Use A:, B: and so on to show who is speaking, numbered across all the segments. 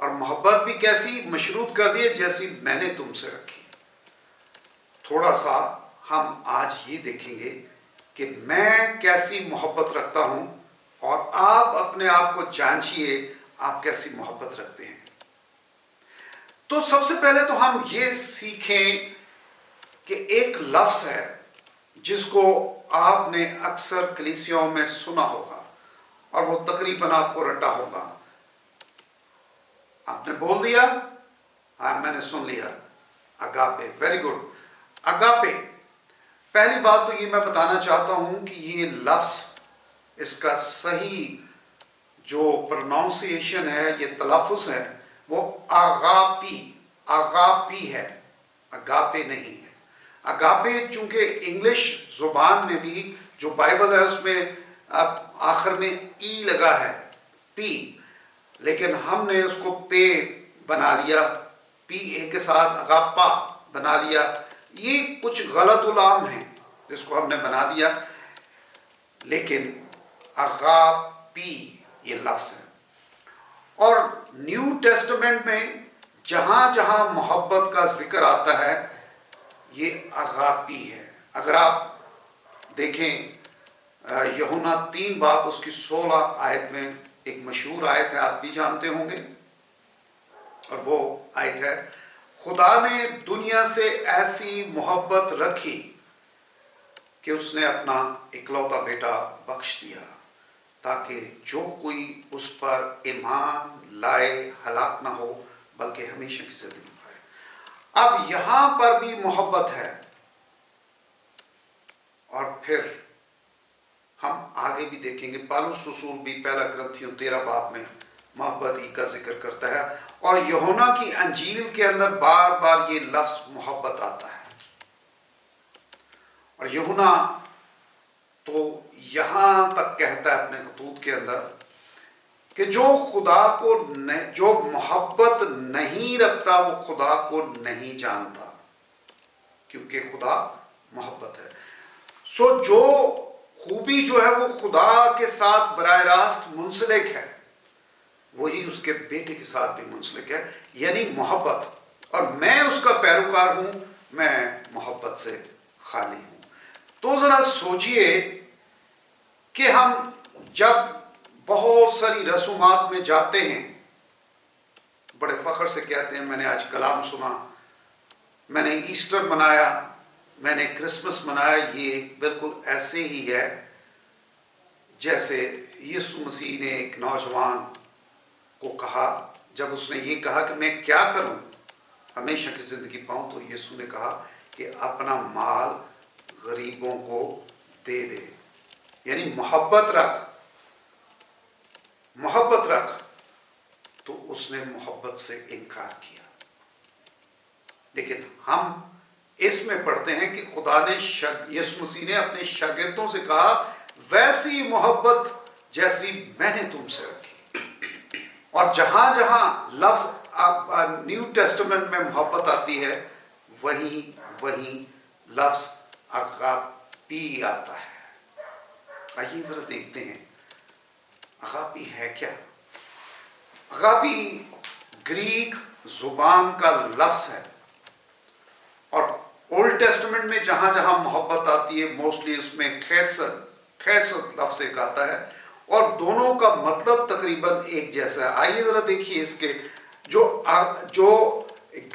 A: اور محبت بھی کیسی مشروط کر دی جیسی میں نے تم سے رکھی. تھوڑا سا ہم آج یہ دیکھیں گے کہ میں کیسی محبت رکھتا ہوں اور آپ اپنے آپ کو جانچیے آپ کیسی محبت رکھتے ہیں. تو سب سے پہلے تو ہم یہ سیکھیں کہ ایک لفظ ہے جس کو آپ نے اکثر کلیسیوں میں سنا ہوگا اور وہ تقریباً آپ کو رٹا ہوگا. آپ نے بول دیا؟ ہاں میں نے سن لیا. اگاپے. Very good. اگاپے. پہلی بات تو یہ میں بتانا چاہتا ہوں کہ یہ لفظ اس کا صحیح جو پروناؤنسیشن ہے یہ تلفظ ہے وہ آغاپی ہے، اگاپے نہیں ہے. اگاپے چونکہ انگلش زبان میں بھی جو بائبل ہے اس میں آخر میں ای لگا ہے، پی، لیکن ہم نے اس کو پے بنا لیا، پی اے کے ساتھ اگاپا بنا لیا. یہ کچھ غلط علام ہیں جس کو ہم نے بنا دیا، لیکن اغاپی یہ لفظ ہے. اور نیو ٹیسٹمنٹ میں جہاں جہاں محبت کا ذکر آتا ہے یہ اغاپی ہے. اگر آپ دیکھیں یوحنا 3 باب اس کی 16 آیت میں ایک مشہور آیت ہے، آپ بھی جانتے ہوں گے، اور وہ آیت ہے خدا نے دنیا سے ایسی محبت رکھی کہ اس نے اپنا اکلوتا بیٹا بخش دیا تاکہ جو کوئی اس پر ایمان لائے ہلاک نہ ہو بلکہ ہمیشہ کی زندگی پائے. اب یہاں پر بھی محبت ہے، اور پھر ہم آگے بھی دیکھیں گے پالوس رسول بھی پہلا کرنتھیوں 13 باب میں محبت ہی کا ذکر کرتا ہے، اور یوحنا کی انجیل کے اندر بار بار یہ لفظ محبت آتا ہے. اور یوحنا تو یہاں تک کہتا ہے اپنے خطوط کے اندر کہ جو خدا کو جو محبت نہیں رکھتا وہ خدا کو نہیں جانتا، کیونکہ خدا محبت ہے. سو جو خوبی جو ہے وہ خدا کے ساتھ براہ راست منسلک ہے وہی اس کے بیٹے کے ساتھ بھی منسلک ہے، یعنی محبت. اور میں اس کا پیروکار ہوں، میں محبت سے خالی ہوں. تو ذرا سوچئے کہ ہم جب بہت ساری رسومات میں جاتے ہیں، بڑے فخر سے کہتے ہیں میں نے آج کلام سنا، میں نے ایسٹر منایا، میں نے کرسمس منایا. یہ بالکل ایسے ہی ہے جیسے یسوع مسیح نے ایک نوجوان کو کہا، جب اس نے یہ کہا کہ میں کیا کروں ہمیشہ کی زندگی پاؤں، تو یسوع نے کہا کہ اپنا مال غریبوں کو دے دے. یعنی محبت رکھ. تو اس نے محبت سے انکار کیا. لیکن ہم اس میں پڑھتے ہیں کہ خدا نے یسوع مسیح نے اپنے شاگردوں سے کہا ویسی محبت جیسی میں نے تم سے رکھی. اور جہاں جہاں لفظ نیو ٹیسٹمنٹ میں محبت آتی ہے وہیں لفظ اغاپی آتا ہے. آئیے ذرا دیکھتے ہیں اغاپی ہے کیا. اغاپی گریک زبان کا لفظ ہے، اور اولڈ ٹیسٹمنٹ میں جہاں جہاں محبت آتی ہے موسٹلی اس میں خیسر لفظ ایک آتا ہے، اور دونوں کا مطلب تقریباً ایک جیسا ہے. آئیے ذرا دیکھیے اس کے جو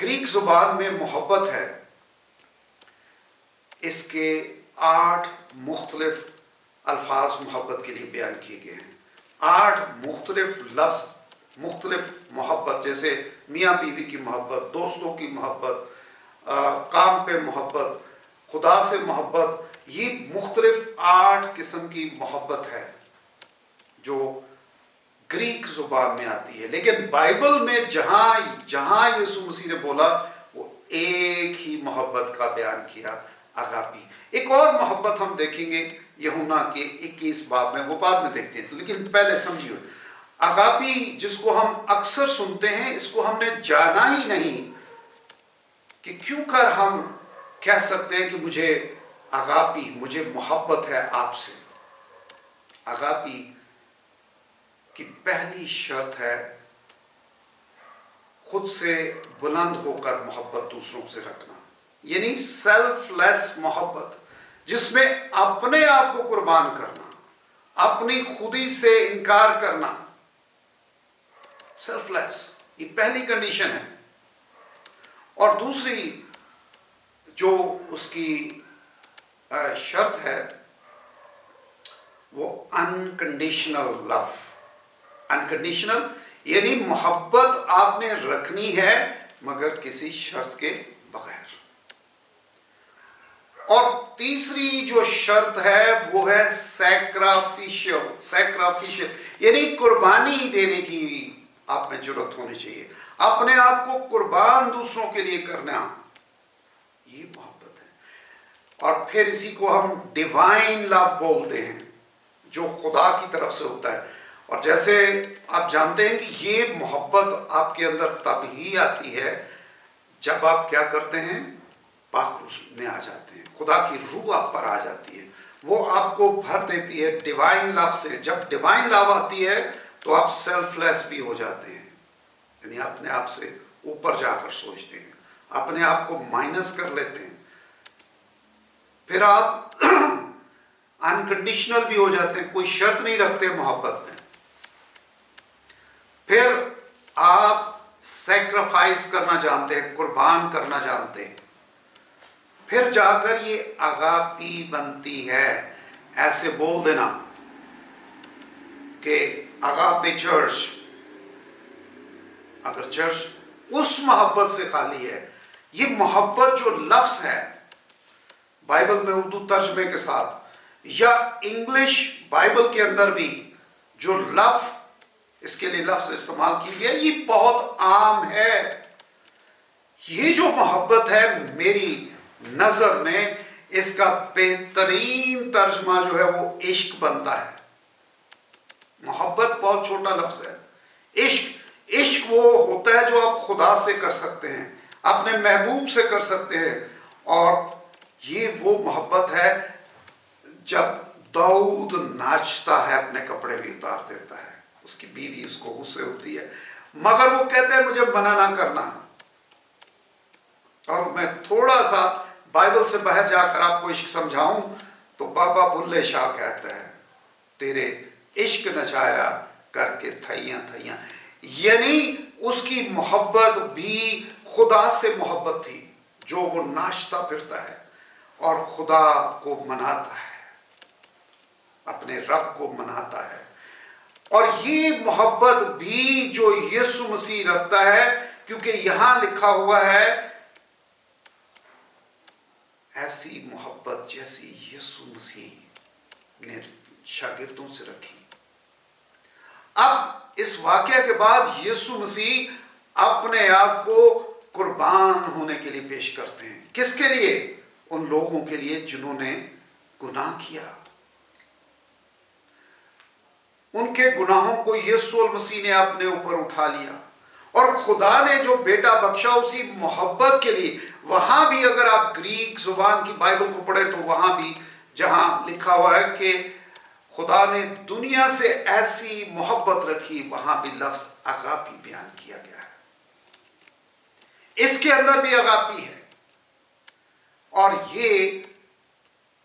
A: گریک زبان میں محبت ہے اس کے 8 مختلف الفاظ محبت کے لیے بیان کیے گئے ہیں. 8 مختلف لفظ مختلف محبت، جیسے میاں بیوی کی محبت، دوستوں کی محبت، کام پہ محبت، خدا سے محبت. یہ مختلف 8 قسم کی محبت ہے جو گریک زبان میں آتی ہے. لیکن بائبل میں جہاں یسوع مسیح نے بولا وہ ایک ہی محبت کا بیان کیا، اغاپی. ایک اور محبت ہم دیکھیں گے یوحنا کے 21 باب میں، وہ بعد میں دیکھتے ہیں، لیکن پہلے سمجھیے اغاپی جس کو ہم اکثر سنتے ہیں اس کو ہم نے جانا ہی نہیں کہ کیوں کر ہم کہہ سکتے ہیں کہ مجھے اغاپی، مجھے محبت ہے آپ سے. اغاپی کی پہلی شرط ہے خود سے بلند ہو کر محبت دوسروں سے رکھنا، یعنی سیلف لیس محبت، جس میں اپنے آپ کو قربان کرنا، اپنی خودی سے انکار کرنا، سیلف لیس، یہ پہلی کنڈیشن ہے۔ اور دوسری جو اس کی شرط ہے وہ انکنڈیشنل لو۔ انکنڈیشنل یعنی محبت آپ نے رکھنی ہے مگر کسی شرط کے بغیر۔ اور تیسری جو شرط ہے وہ ہے سیکرافیشل، یعنی قربانی دینے کی آپ میں جرات ہونی چاہیے، اپنے آپ کو قربان دوسروں کے لیے کرنا، یہ محبت ہے۔ اور پھر اسی کو ہم ڈیوائن لو بولتے ہیں، جو خدا کی طرف سے ہوتا ہے۔ اور جیسے آپ جانتے ہیں کہ یہ محبت آپ کے اندر تب ہی آتی ہے جب آپ کیا کرتے ہیں، پاک روح میں آ جاتے ہیں، خدا کی روح آپ پر آ جاتی ہے، وہ آپ کو بھر دیتی ہے ڈیوائن لو سے۔ جب ڈیوائن لو آتی ہے تو آپ سیلف لیس بھی ہو جاتے ہیں، یعنی اپنے آپ سے اوپر جا کر سوچتے ہیں، اپنے آپ کو مائنس کر لیتے ہیں، پھر آپ انکنڈیشنل بھی ہو جاتے ہیں، کوئی شرط نہیں رکھتے محبت میں، پھر آپ سیکریفائس کرنا جانتے ہیں، قربان کرنا جانتے ہیں، پھر جا کر یہ اگاپی بنتی ہے۔ ایسے بول دینا کہ اگاپے چرچ، اگر چرچ اس محبت سے خالی ہے، یہ محبت جو لفظ ہے بائبل میں اردو ترجمے کے ساتھ یا انگلش بائبل کے اندر بھی جو لفظ اس کے لیے لفظ استعمال کی گیا، یہ بہت عام ہے۔ یہ جو محبت ہے میری نظر میں اس کا بہترین ترجمہ جو ہے وہ عشق بنتا ہے۔ محبت بہت چھوٹا لفظ ہے۔ عشق وہ ہوتا ہے جو آپ خدا سے کر سکتے ہیں، اپنے محبوب سے کر سکتے ہیں، اور یہ وہ محبت ہے جب داؤد ناچتا ہے، اپنے کپڑے بھی اتار دیتا ہے، اس کی بیوی اس کو غصے ہوتی ہے مگر وہ کہتے ہیں مجھے منع نہ کرنا۔ اور میں تھوڑا سا بائبل سے باہر جا کر آپ کو عشق سمجھاؤں تو بابا بلے شاہ کہتا ہے تیرے عشق نچایا کر کے تھیاں تھیاں، یعنی اس کی محبت بھی خدا سے محبت تھی، جو وہ ناچتا پھرتا ہے اور خدا کو مناتا ہے، اپنے رب کو مناتا ہے۔ اور یہ محبت بھی جو یسوع مسیح رکھتا ہے، کیونکہ یہاں لکھا ہوا ہے ایسی محبت جیسی یسوع مسیح نے شاگردوں سے رکھی۔ اب اس واقعہ کے بعد یسوع مسیح اپنے آپ کو قربان ہونے کے لیے پیش کرتے ہیں۔ کس کے لیے؟ ان لوگوں کے لیے جنہوں نے گناہ کیا۔ ان کے گناہوں کو یسوع المسیح نے اپنے اوپر اٹھا لیا، اور خدا نے جو بیٹا بخشا اسی محبت کے لیے، وہاں بھی اگر آپ گریک زبان کی بائبل کو پڑھیں تو وہاں بھی جہاں لکھا ہوا ہے کہ خدا نے دنیا سے ایسی محبت رکھی، وہاں بھی لفظ اگاپی بیان کیا گیا ہے۔ اس کے اندر بھی اگاپی ہے، اور یہ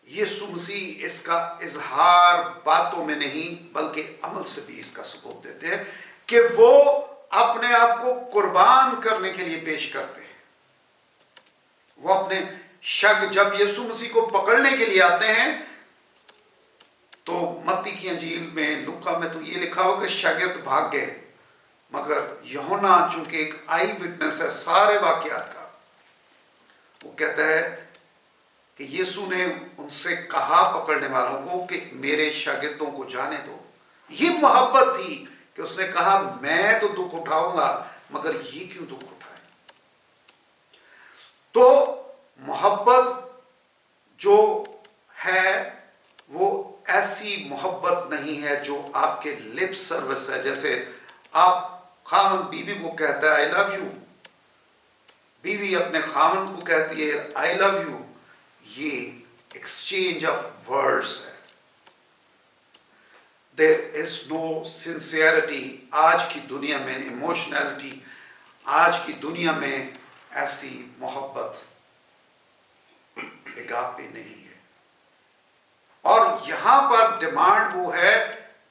A: یسوع مسیح اس کا اظہار باتوں میں نہیں بلکہ عمل سے بھی اس کا ثبوت دیتے ہیں کہ وہ اپنے آپ کو قربان کرنے کے لیے پیش کرتے ہیں۔ وہ اپنے جب یسوع مسیح کو پکڑنے کے لیے آتے ہیں تو متی کی انجیل میں، لوکا میں تو یہ لکھا ہو کہ شاگرد بھاگ گئے، مگر یوحنا چونکہ ایک آئی وٹنس ہے سارے واقعات کا، وہ کہتا ہے کہ یسوع نے ان سے کہا پکڑنے والوں کو کہ میرے شاگردوں کو جانے دو۔ یہ محبت تھی کہ اس نے کہا میں تو دکھ اٹھاؤں گا مگر یہ کیوں دکھ اٹھائیں۔ تو محبت جو ہے وہ ایسی محبت نہیں ہے جو آپ کے لپ سروس ہے، جیسے آپ خاوند بیوی کو کہتا ہے آئی لو یو، بیوی اپنے خاوند کو کہتی ہے آئی لو یو، یہ ایکسچینج آف ورڈز ہے۔ There is no sincerity۔ آج کی دنیا میں ایموشنلٹی آج کی دنیا میں ایسی محبت اگاپے نہیں ہے. اور یہاں پر ڈیمانڈ وہ ہے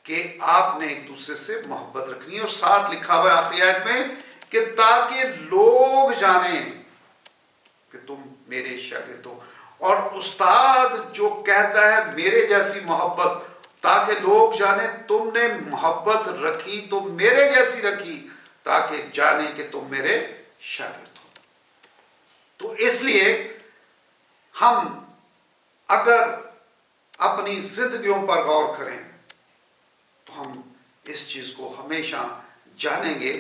A: کہ آپ نے ایک دوسرے سے محبت رکھنی ہے. اور ساتھ لکھا ہوا ہے آخری آیت میں کہ تاکہ لوگ جانیں کہ تم میرے شاگرد ہو. اور استاد جو کہتا ہے میرے جیسی محبت، تاکہ لوگ جانیں تم نے محبت رکھی تو میرے جیسی رکھی، تاکہ جانیں کہ تم میرے شاگرد ہو. تو اس لیے ہم اگر اپنی زندگیوں پر غور کریں تو ہم اس چیز کو ہمیشہ جانیں گے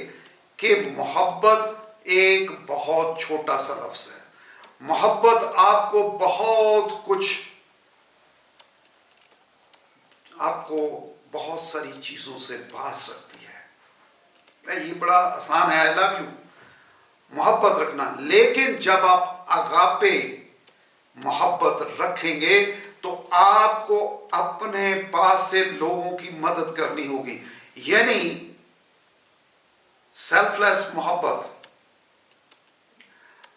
A: کہ محبت ایک بہت چھوٹا سا لفظ ہے. محبت آپ کو بہت کچھ، آپ کو بہت ساری چیزوں سے باز رکھتی ہے. یہ بڑا آسان ہے، I love you، محبت رکھنا. لیکن جب آپ اگاپے محبت رکھیں گے تو آپ کو اپنے پاس سے لوگوں کی مدد کرنی ہوگی. یعنی سیلف لیس محبت.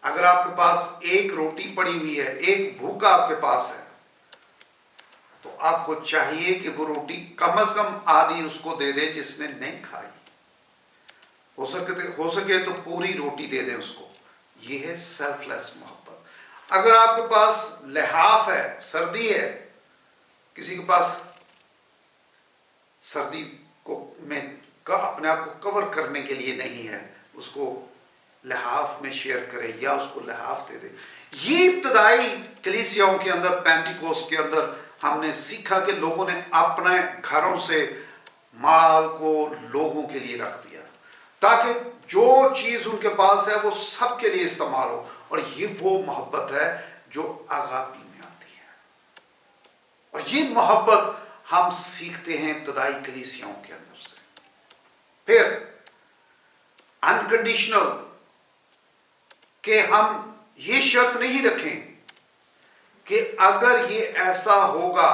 A: اگر آپ کے پاس ایک روٹی پڑی ہوئی ہے، ایک بھوکا آپ کے پاس ہے، تو آپ کو چاہیے کہ وہ روٹی کم از کم آدھی اس کو دے دے جس نے نہیں کھائی. ہو سکے تو پوری روٹی دے دیں اس کو. یہ ہے سیلف لیس محبت. اگر آپ کے پاس لحاف ہے، سردی ہے، کسی کے پاس سردی کو میں اپنے آپ کو کور کرنے کے لیے نہیں ہے، اس کو لحاف میں شیئر کرے یا اس کو لحاف دے دے. یہ ابتدائی کلیسیاؤں کے اندر، پینٹیکوسٹ کے اندر ہم نے سیکھا کہ لوگوں نے اپنے گھروں سے مال کو لوگوں کے لیے رکھ دیا تاکہ جو چیز ان کے پاس ہے وہ سب کے لیے استعمال ہو. اور یہ وہ محبت ہے جو اغاپی میں آتی ہے. اور یہ محبت ہم سیکھتے ہیں ابتدائی کلیسیاؤں کے اندر سے. پھر انکنڈیشنل، کہ ہم یہ شرط نہیں رکھیں کہ اگر یہ ایسا ہوگا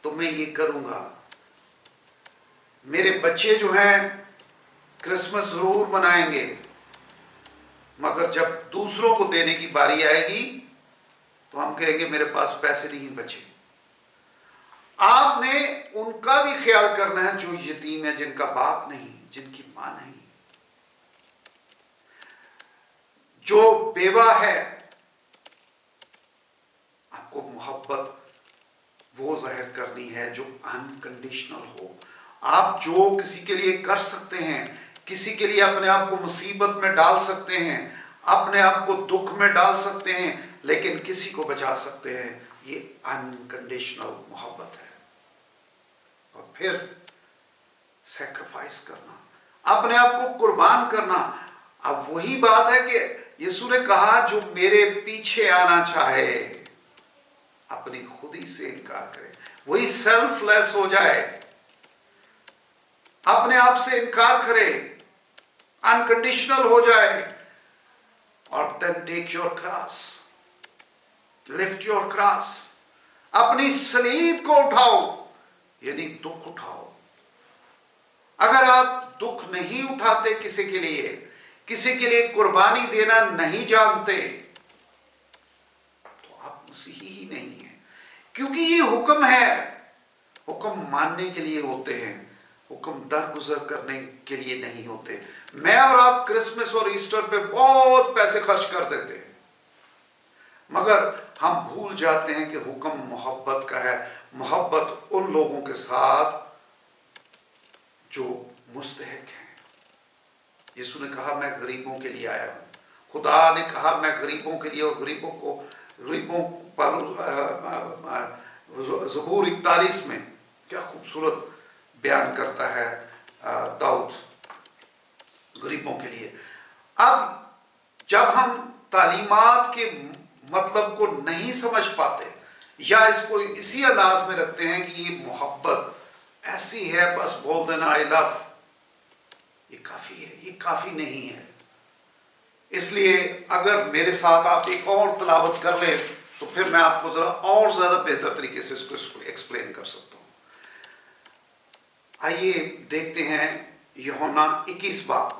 A: تو میں یہ کروں گا. میرے بچے جو ہیں کرسمس ضرور منائیں گے، مگر جب دوسروں کو دینے کی باری آئے گی تو ہم کہیں گے میرے پاس پیسے نہیں بچے. آپ نے ان کا بھی خیال کرنا ہے جو یتیم ہے، جن کا باپ نہیں، جن کی ماں نہیں، جو بیوہ ہے. آپ کو محبت وہ ظاہر کرنی ہے جو انکنڈیشنل ہو. آپ جو کسی کے لیے کر سکتے ہیں، کسی کے لیے اپنے آپ کو مصیبت میں ڈال سکتے ہیں، اپنے آپ کو دکھ میں ڈال سکتے ہیں، لیکن کسی کو بچا سکتے ہیں، یہ انکنڈیشنل محبت ہے. اور پھر سیکریفائس کرنا، اپنے آپ کو قربان کرنا. اب وہی بات ہے کہ یسوع نے کہا جو میرے پیچھے آنا چاہے اپنی خودی سے انکار کرے. وہی سیلف لیس ہو جائے، اپنے آپ سے انکار کرے، انکنڈیشنل ہو جائے. اور then take your cross, lift your cross، اپنی صلیب کو اٹھاؤ، یعنی دکھ اٹھاؤ. اگر آپ دکھ نہیں اٹھاتے کسی کے لیے قربانی دینا نہیں جانتے تو آپ مسیحی ہی نہیں ہیں. کیونکہ یہ حکم ہے، حکم ماننے کے لیے ہوتے ہیں، حکم درگزر کرنے کے لیے نہیں ہوتے. میں اور آپ کرسمس اور ایسٹر پہ بہت پیسے خرچ کر دیتے ہیں، مگر ہم بھول جاتے ہیں کہ حکم محبت کا ہے. محبت ان لوگوں کے ساتھ جو مستحق ہیں. یسوع نے کہا میں غریبوں کے لیے آیا ہوں. خدا نے کہا میں غریبوں کے لیے، اور غریبوں پر زبور 41 میں کیا خوبصورت بیان کرتا ہے داؤد غریبوں کے لیے. اب جب ہم تعلیمات کے مطلب کو نہیں سمجھ پاتے یا اس کو اسی انداز میں رکھتے ہیں کہ یہ محبت ایسی ہے بس بول دینا آئی لو، یہ کافی ہے، یہ کافی نہیں ہے. اس لیے اگر میرے ساتھ آپ ایک اور تلاوت کر لیں تو پھر میں آپ کو ذرا اور زیادہ بہتر طریقے سے اس کو ایکسپلین کر سکتا ہوں. آئیے دیکھتے ہیں یوحنا 21 باب،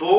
A: 2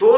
A: 2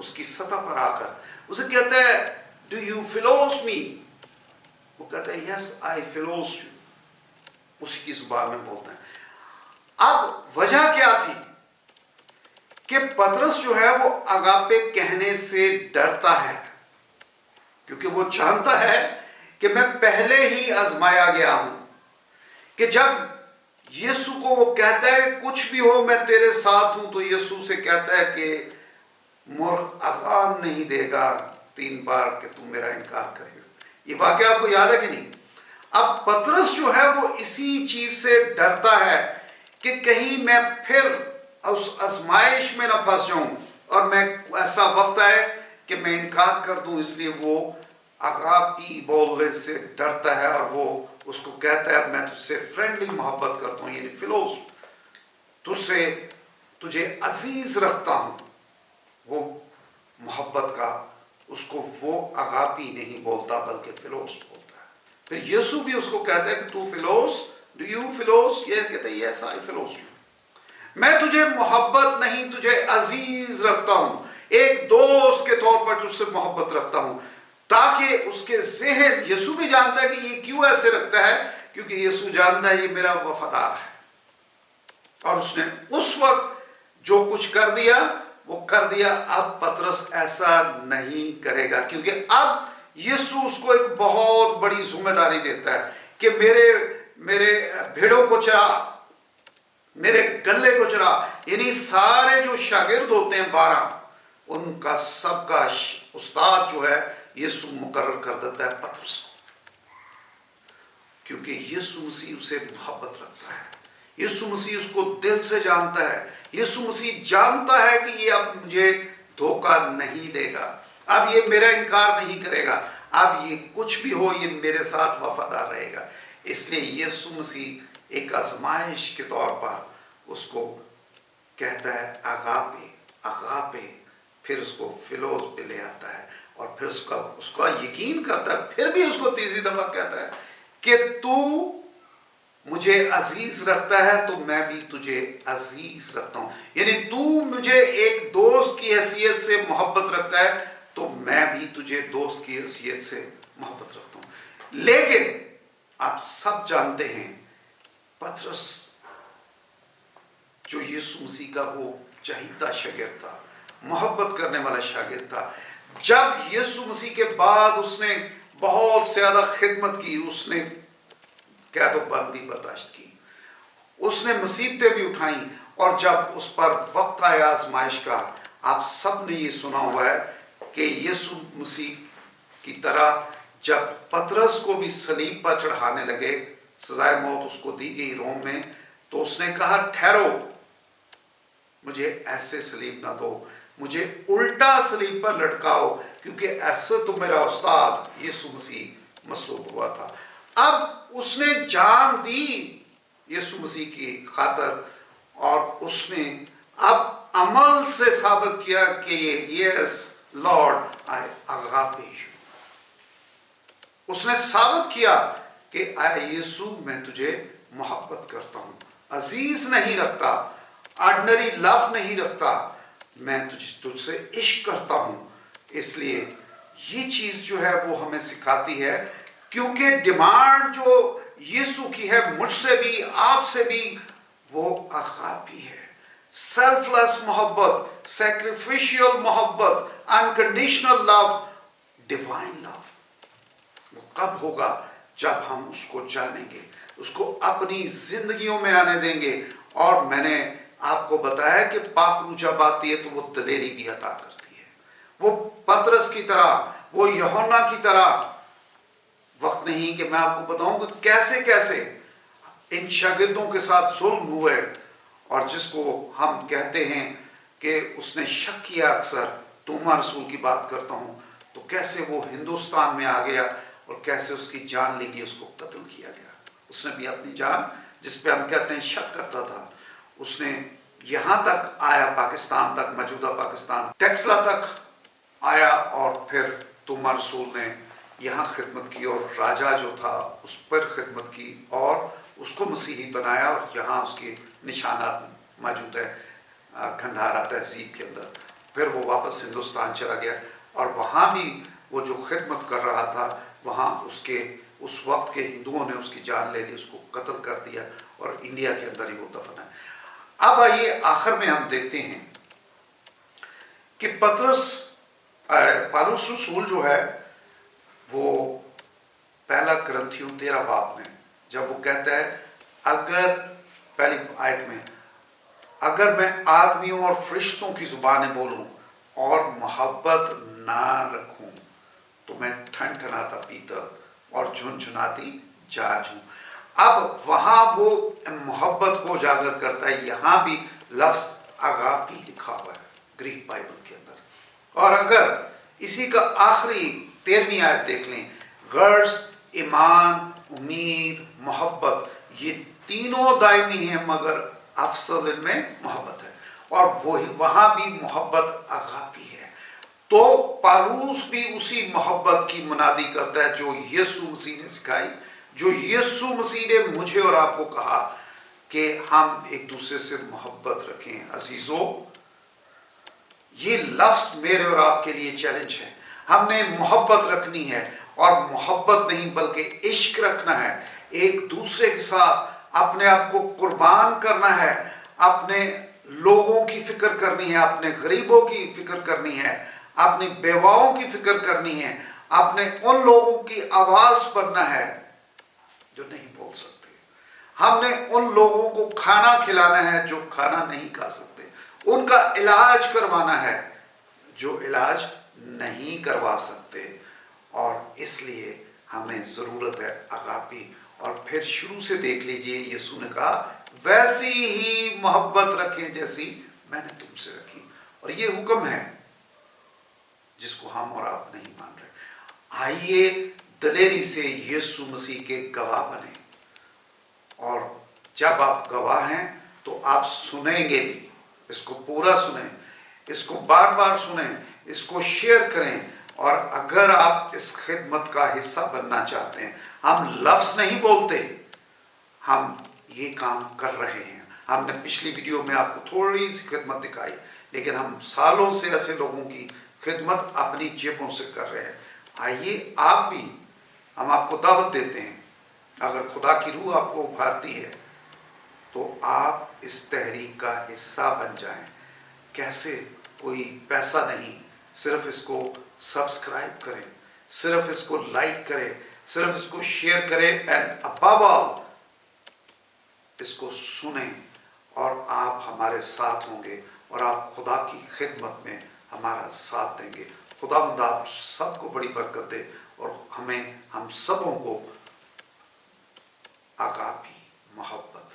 A: اس کی سطح پر آ کر اسے کہتا ہے ڈو یو فلوس می؟ وہ کہتا ہے یس آئی فلوس یو، اسی کی زبان میں بولتا ہے۔ اب وجہ کیا تھی کہ پطرس جو ہے وہ اگاپے کہنے سے ڈرتا ہے، کیونکہ وہ جانتا ہے کہ میں پہلے ہی آزمایا گیا ہوں، کہ جب یسوع کو وہ کہتا ہے کچھ بھی ہو میں تیرے ساتھ ہوں، تو یسوع سے کہتا ہے کہ مرغ اذان نہیں دے گا 3 بار کہ تم میرا انکار کرے گا۔ یہ واقعہ آپ کو یاد ہے کہ نہیں؟ اب پطرس جو ہے وہ اسی چیز سے ڈرتا ہے کہ کہیں میں پھر اس آزمائش میں نہ پھنس جاؤں اور میں ایسا وقت آئے کہ میں انکار کر دوں، اس لیے وہ اغاپی بولنے سے ڈرتا ہے اور وہ اس کو کہتا ہے میں تجھ سے فرینڈلی محبت کرتا ہوں، یعنی فلوس، تجھے عزیز رکھتا ہوں۔ وہ محبت کا اس کو وہ اغاپی نہیں بولتا بلکہ فلوس بولتا ہے۔ پھر یسوع بھی اس کو کہتا ہے کہ تو فلوس، ڈو یو فلوس؟ یہ کہتا ہے یس آئی فلوس یو، میں تجھے محبت نہیں تجھے عزیز رکھتا ہوں، ایک دوست کے طور پر تجھ سے محبت رکھتا ہوں، تاکہ اس کے ذہن، یسوع بھی جانتا ہے کہ یہ کیوں ایسے رکھتا ہے، کیونکہ یسوع جانتا ہے یہ میرا وفادار ہے، اور اس نے اس وقت جو کچھ کر دیا وہ کر دیا۔ اب پطرس ایسا نہیں کرے گا، کیونکہ اب یسوع اس کو ایک بہت بڑی ذمہ داری دیتا ہے کہ میرے بھیڑوں کو چرا، میرے گلے کو چرا، یعنی سارے جو شاگرد ہوتے ہیں 12 ان کا سب کا استاد جو ہے یسوع مقرر کر دیتا ہے پطرس کو، کیونکہ یسوع مسیح اسے محبت رکھتا ہے، یسوع مسیح اس کو دل سے جانتا ہے، یسوع مسیح جانتا ہے کہ یہ اب مجھے دھوکہ نہیں دے گا، اب یہ میرا انکار نہیں کرے گا، اب یہ کچھ بھی ہو یہ میرے ساتھ وفادار رہے گا۔ اس لیے یسوع مسیح ایک آزمائش کے طور پر اس کو کہتا ہے اغاپے، پھر اس کو فلوس پہ لے آتا ہے، اور پھر اس کا یقین کرتا ہے، پھر بھی اس کو تیسری دفعہ کہتا ہے کہ تو مجھے عزیز رکھتا ہے تو میں بھی تجھے عزیز رکھتا ہوں، یعنی تو مجھے ایک دوست کی حیثیت سے محبت رکھتا ہے تو میں بھی تجھے دوست کی حیثیت سے محبت رکھتا ہوں۔ لیکن آپ سب جانتے ہیں پطرس جو یسوع مسیح کا وہ چہیتا شاگرد تھا، محبت کرنے والا شاگرد تھا، جب یسوع مسیح کے بعد اس نے بہت زیادہ خدمت کی، اس نے قید و بند بھی برداشت کی، اس نے مصیبتیں بھی اٹھائیں، اور جب اس پر وقت آیا آزمائش کا، آپ سب نے یہ سنا ہوا ہے کہ یسوع مسیح کی طرح جب پطرس کو بھی صلیب پر چڑھانے لگے، سزائے موت اس کو دی گئی روم میں، تو اس نے کہا ٹھہرو، مجھے ایسے صلیب نہ دو، مجھے الٹا صلیب پر لٹکاؤ، کیونکہ ایسے تو میرا استاد یسوع مسیح مصلوب ہوا تھا۔ اب اس نے جان دی یسوع مسیح کی خاطر، اور اس نے اب عمل سے ثابت کیا کہ یس لارڈ آئی اغاپے یو، اس نے ثابت کیا کہ اے یسوع میں تجھے محبت کرتا ہوں، عزیز نہیں رکھتا، آرڈنری لو نہیں رکھتا، میں تجھ سے عشق کرتا ہوں۔ اس لیے یہ چیز جو ہے وہ ہمیں سکھاتی ہے، کیونکہ ڈیمانڈ جو یسوع کی ہے مجھ سے بھی آپ سے بھی، وہ اغاپی ہے، سیلف لیس محبت، سیکریفیشل محبت، انکنڈیشنل لو، ڈیوائن لو۔ وہ کب ہوگا؟ جب ہم اس کو جانیں گے، اس کو اپنی زندگیوں میں آنے دیں گے۔ اور میں نے آپ کو بتایا کہ پاک روح جب آتی ہے تو وہ دلیری بھی عطا کرتی ہے، وہ پطرس کی طرح، وہ یوحنا کی طرح وقت نہیں کہ میں آپ کو بتاؤں کہ کیسے کیسے ان شاگردوں کے ساتھ ظلم ہوئے، اور جس کو ہم کہتے ہیں کہ اس نے شک کیا اکثر، توما رسول کی بات کرتا ہوں، تو کیسے وہ ہندوستان میں آ گیا اور کیسے اس کی جان لی گئی، اس کو قتل کیا گیا۔ اس نے بھی اپنی جان، جس پہ ہم کہتے ہیں شک کرتا تھا، اس نے یہاں تک آیا، پاکستان تک، موجودہ پاکستان ٹیکسلا تک آیا، اور پھر توما رسول نے یہاں خدمت کی، اور راجہ جو تھا اس پر خدمت کی، اور اس کو مسیحی بنایا، اور یہاں اس کی نشانات موجود ہے گھنڈھارا تہذیب کے اندر۔ پھر وہ واپس ہندوستان چلا گیا اور وہاں بھی وہ جو خدمت کر رہا تھا وہاں اس وقت کے ہندوؤں نے اس کی جان لے لی، اس کو قتل کر دیا اور انڈیا کے اندر ہی وہ دفن ہے۔ اب آئیے آخر میں ہم دیکھتے ہیں کہ پالوس رسول جو ہے وہ پہلا کرنتھیوں 13 باب میں جب وہ کہتا ہے اگر پہلی آیت میں اگر میں آدمیوں اور فرشتوں کی زبانیں بولوں اور محبت نہ رکھوں تو میں ٹھنٹھناتا پیتل اور جھنجھناتی جاج ہوں۔ اب وہاں وہ محبت کو اجاگر کرتا ہے، یہاں بھی لفظ اگاپی لکھا ہوا ہے گریک بائبل کے اندر۔ اور اگر اسی کا آخری 13ویں آیت دیکھ لیں، غرض، ایمان، امید، محبت، یہ تینوں دائمی ہیں مگر افضل ان میں محبت ہے، اور وہاں بھی محبت اغاپی ہے۔ تو پالوس بھی اسی محبت کی منادی کرتا ہے جو یسوع مسیح نے سکھائی، جو یسوع مسیح نے مجھے اور آپ کو کہا کہ ہم ایک دوسرے سے محبت رکھیں۔ عزیزو، یہ لفظ میرے اور آپ کے لیے چیلنج ہے۔ ہم نے محبت رکھنی ہے، اور محبت نہیں بلکہ عشق رکھنا ہے، ایک دوسرے کے ساتھ اپنے آپ کو قربان کرنا ہے، اپنے لوگوں کی فکر کرنی ہے، اپنے غریبوں کی فکر کرنی ہے، اپنی بیواؤں کی فکر کرنی ہے، اپنے ان لوگوں کی آواز بننا ہے جو نہیں بول سکتے۔ ہم نے ان لوگوں کو کھانا کھلانا ہے جو کھانا نہیں کھا سکتے، ان کا علاج کروانا ہے جو علاج نہیں کروا سکتے، اور اس لیے ہمیں ضرورت ہے اغاپی۔ اور پھر شروع سے دیکھ لیجئے یسوع نے کہا ویسی ہی محبت رکھیں جیسی میں نے تم سے رکھی، اور یہ حکم ہے جس کو ہم اور آپ نہیں مان رہے۔ آئیے دلیری سے یسوع مسیح کے گواہ بنیں، اور جب آپ گواہ ہیں تو آپ سنیں گے بھی، اس کو پورا سنیں، اس کو بار بار سنیں، اس کو شیئر کریں، اور اگر آپ اس خدمت کا حصہ بننا چاہتے ہیں، ہم لفظ نہیں بولتے، ہم یہ کام کر رہے ہیں۔ ہم نے پچھلی ویڈیو میں آپ کو تھوڑی سی خدمت دکھائی، لیکن ہم سالوں سے ایسے لوگوں کی خدمت اپنی جیبوں سے کر رہے ہیں۔ آئیے آپ بھی، ہم آپ کو دعوت دیتے ہیں، اگر خدا کی روح آپ کو ابھارتی ہے تو آپ اس تحریک کا حصہ بن جائیں۔ کیسے؟ کوئی پیسہ نہیں، صرف اس کو سبسکرائب کریں، صرف اس کو لائک کریں، صرف اس کو شیئر کریں، اینڈ ابو آل اس کو سنیں، اور آپ ہمارے ساتھ ہوں گے، اور آپ خدا کی خدمت میں ہمارا ساتھ دیں گے۔ خداوند آپ سب کو بڑی برکت دے، اور ہم سبوں کو آغاپی محبت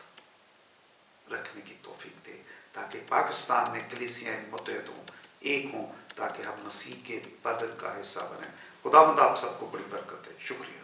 A: رکھنے کی توفیق دے، تاکہ پاکستان میں کلیسیاں متحد ہوں، ایک ہوں، تاکہ ہم مسیح کے بدن کا حصہ بنیں۔ خداوند آپ سب کو بڑی برکت دے۔ شکریہ۔